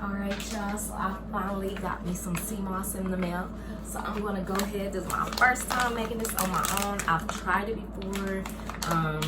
Alright y'all, so I finally got me some Seamoss in the mail. So I'm gonna go ahead, this is my first time making this on my own. I've tried it before,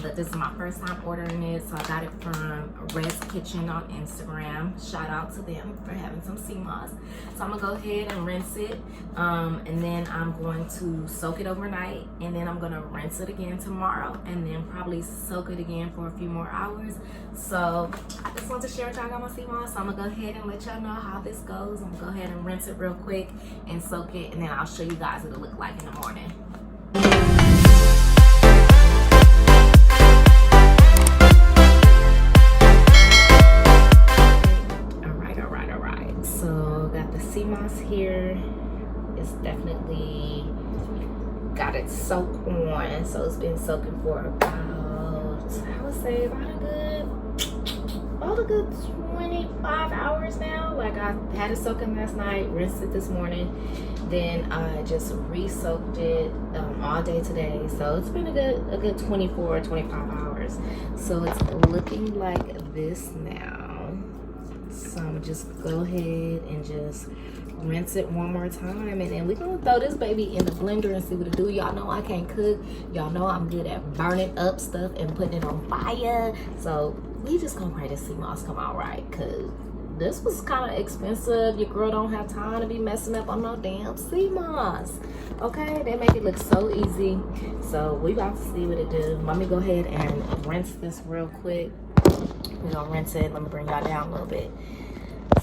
but this is my first time ordering it. So I got it from Red's Kitchen on Instagram. Shout out to them for having some Seamoss. So I'm gonna go ahead and rinse it, and then I'm going to soak it overnight, and then I'm gonna rinse it again tomorrow, and then probably soak it again for a few more hours. So I just want to share with y'all, I got my Seamoss. So I'm gonna go ahead and let y'all know how this goes. I'm gonna go ahead and rinse it real quick and soak it, and then I'll show you guys what it look like in the morning. All right. So got the Seamoss here. It's definitely got it soaked on. So it's been soaking for about, I would say about a good 25 hours now. Like I had it soaking last night, rinsed it this morning, then I just re-soaked it all day today. So it's been a good 24, 25 hours. So it's looking like this now. So I'm gonna just go ahead and just rinse it one more time, and then we're gonna throw this baby in the blender and see what it do. Y'all know I can't cook. Y'all know I'm good at burning up stuff and putting it on fire. So we just gonna pray this Seamoss come out right, cause this was kind of expensive. Your girl don't have time to be messing up on no damn Seamoss. Okay, they make it look so easy. So we about to see what it do. Let me go ahead and rinse this real quick. We're gonna rinse it. Let me bring y'all down a little bit.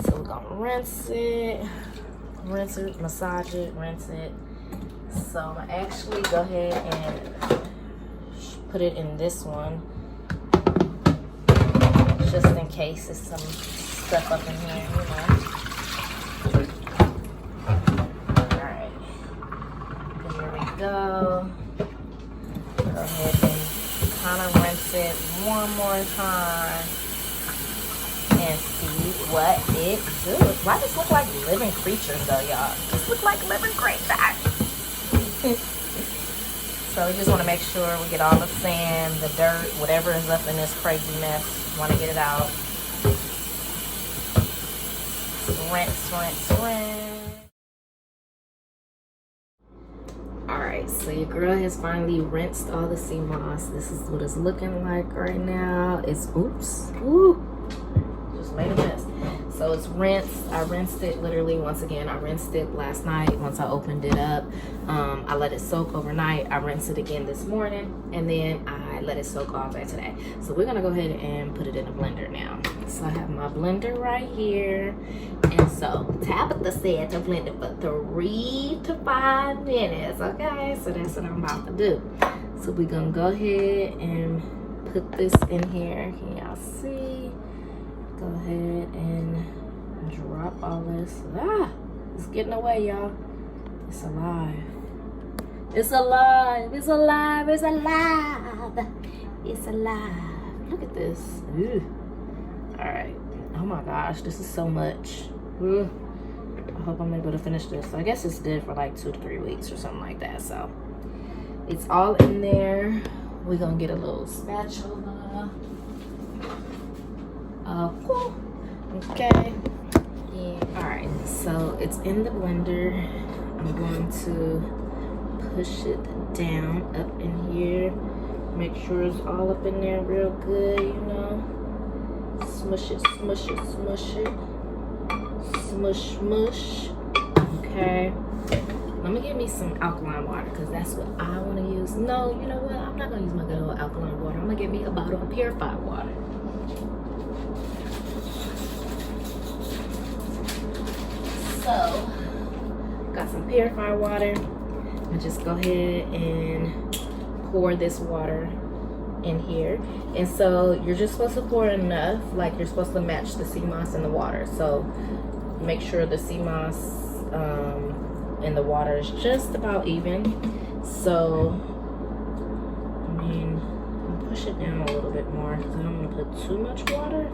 So we're gonna rinse it, massage it, rinse it. So I'm gonna actually go ahead and put it in this one, just in case there's some stuff up in here, you know. Alright, here we go. Go ahead and kind of rinse it one more time and see what it do. Why does it look like living creatures though, y'all? Just look like living creatures. So we just want to make sure we get all the sand, the dirt, whatever is up in this crazy mess. Want to get it out. Rinse, rinse, rinse. Alright, so your girl has finally rinsed all the Seamoss. This is what it's looking like right now. It's, oops, ooh, just made a mess. So it's rinsed. I rinsed it literally once again. I rinsed it last night once I opened it up. I let it soak overnight. I rinsed it again this morning, and then I let it soak all day today. So we're gonna go ahead and put it in a blender now. So I have my blender right here. And so Tabitha said to blend it for 3 to 5 minutes. Okay, so that's what I'm about to do. So we're gonna go ahead and put this in here. Can y'all see? Go ahead and drop all this. Ah, it's getting away, y'all. It's alive. It's alive. It's alive. It's alive. It's alive. Look at this. Ooh. All right. Oh my gosh, this is so much. Ooh. I hope I'm able to finish this. I guess it's good for like 2 to 3 weeks or something like that. So it's all in there. We're gonna get a little spatula. Okay. Yeah. All right. So it's in the blender. I'm going to push it down up in here. Make sure it's all up in there real good. You know. Smush it, smush it, smush it. Smush, smush. Okay. Let me get me some alkaline water, because that's what I want to use. No, you know what? I'm not going to use my good old alkaline water. I'm going to get me a bottle of purified water. So, got some purified water. I just go ahead and pour this water in here. And so you're just supposed to pour enough, like you're supposed to match the Seamoss in the water. So make sure the Seamoss in the water is just about even. So I mean, I'll push it down a little bit more because I don't want to put too much water.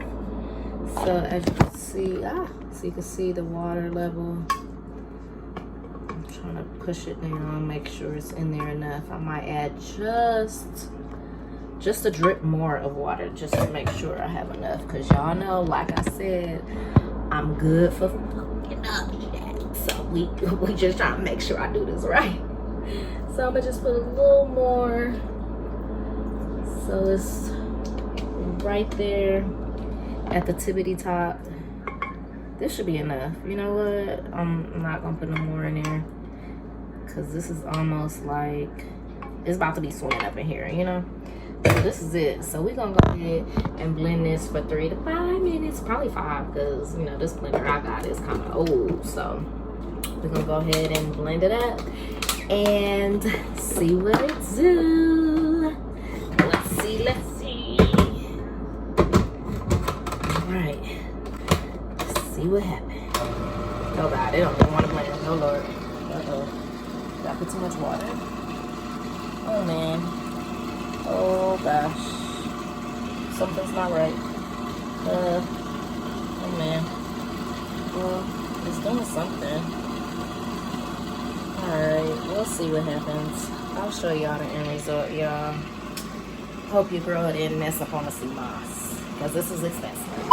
So as you can see, so you can see the water level. I'm trying to push it down, make sure it's in there enough. I might add just a drip more of water just to make sure I have enough, because y'all know, like I said, I'm good for fucking up shit. So we just trying to make sure I do this right. So I'm gonna just put a little more. So it's right there at the tippity top. This should be enough. You know what? I'm not gonna put no more in there because this is almost like it's about to be swimming up in here, you know? So this is it. So we're gonna go ahead and blend this for 3 to 5 minutes, probably 5, because you know this blender I got is kind of old. So we're gonna go ahead and blend it up and see what it do. Let's see. All right, let's see what happened. Oh God, they don't even want to blend. Oh Lord. Did I put too much water? Oh man. Oh gosh. Something's not right. Oh man. Well, it's doing something. Alright, we'll see what happens. I'll show y'all the end result, y'all. Hope your girl didn't mess up on the Seamoss, because this is expensive.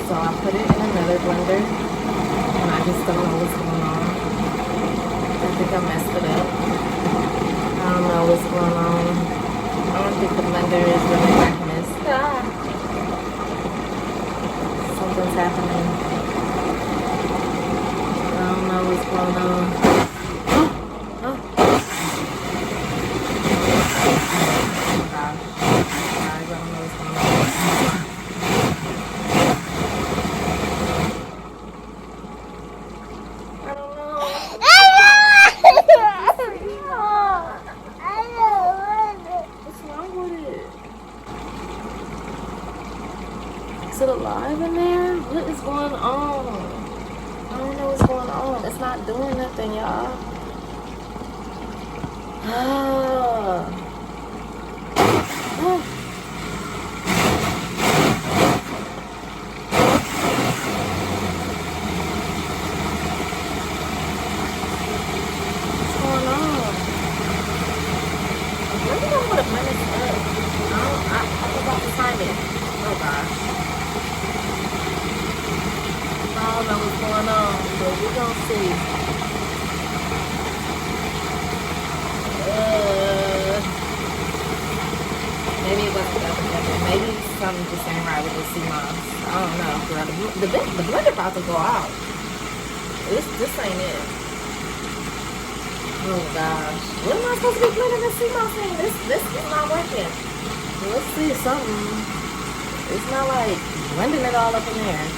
So I put it in another blender, and I just don't know what's going on. I think I messed it up. I don't know what's going on. I don't think the blender is really working this. Something's happening. I don't know what's going on. Is it alive in there? What is going on? I don't know what's going on. It's not doing nothing, y'all. What's going on? Let me know what a minute's up. I forgot to time it. Oh gosh. I don't know what's going on, but we're gonna see. Maybe it wasn't that together. Maybe something just ain't right with the Seamoss. I don't know, girl. The blender about to go out. This ain't it. Oh gosh. What am I supposed to be blending this Seamoss in? This is not working. Let's see something. It's not like blending it all up in there.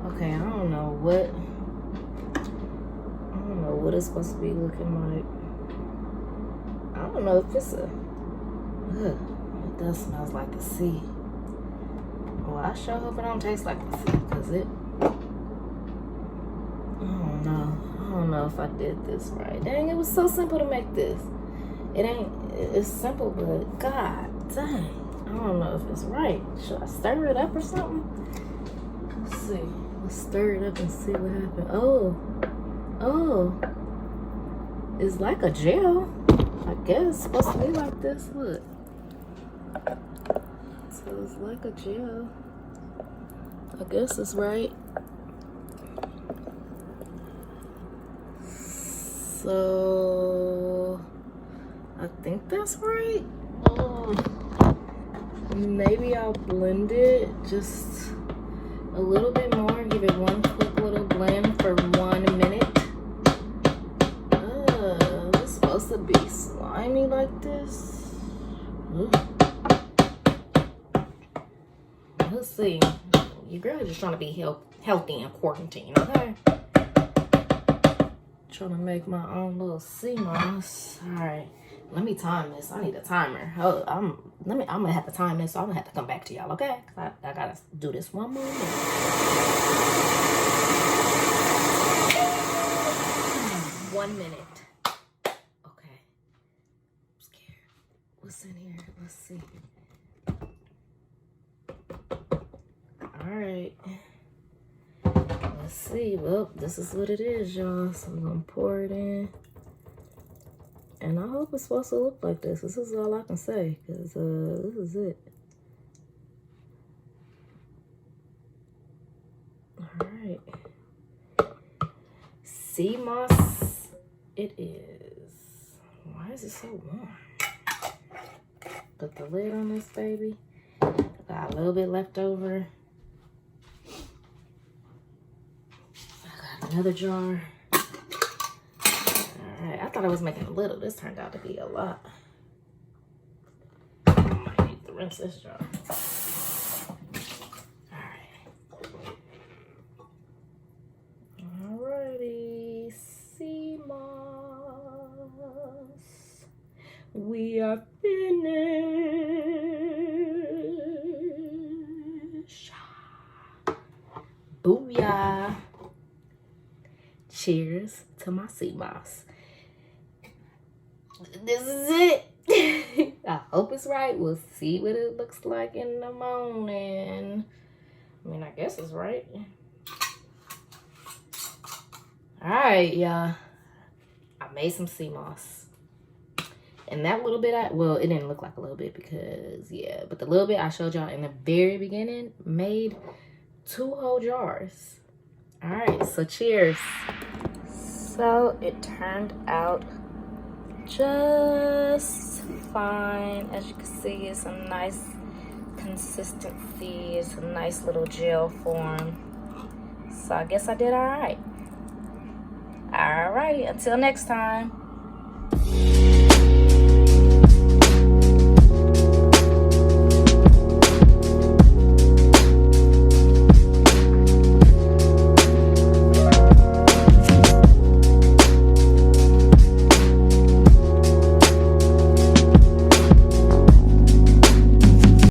Okay, I don't know what it's supposed to be looking like. I don't know if it's a it does smell like the sea. Well, I sure hope it don't taste like the sea, because I don't know if I did this right. Dang, it was so simple to make this. It's simple, but god dang, I don't know if it's right. Should I stir it up or something? Let's see. Let's stir it up and see what happened. Oh, it's like a gel. I guess it's supposed to be like this. Look. So it's like a gel. I guess it's right. So I think that's right. Maybe I'll blend it just a little bit more. Give it one quick little blend for 1 minute. It's supposed to be slimy like this. Let's see. Your girl is just trying to be healthy in quarantine, okay? Trying to make my own little Seamoss. All right, let me time this. I need a timer. Oh, I'm gonna have to time this, so I'm gonna have to come back to y'all, okay? I gotta do this one more minute. 1 minute. Okay. I'm scared. What's in here? Let's see. right. Let's see. Well, this is what it is, y'all. So I'm gonna pour it in. And I hope it's supposed to look like this. This is all I can say, because this is it. All right. Seamoss it is. Why is it so warm? Put the lid on this baby. Got a little bit left over. I got another jar. Alright, I thought I was making a little. This turned out to be a lot. I might need to rinse this jar. Alrighty, Seamoss. We are finished. Booyah. Cheers to my Seamoss. This is it. I hope it's right. We'll see what it looks like in the morning. I mean, I guess it's right. Alright, y'all. I made some Seamoss. And that little bit, well, it didn't look like a little bit because, yeah. But the little bit I showed y'all in the very beginning made 2 whole jars. Alright, so cheers. So it turned out just fine. As you can see, it's a nice consistency. It's a nice little gel form. So I guess I did alright. Alright, until next time.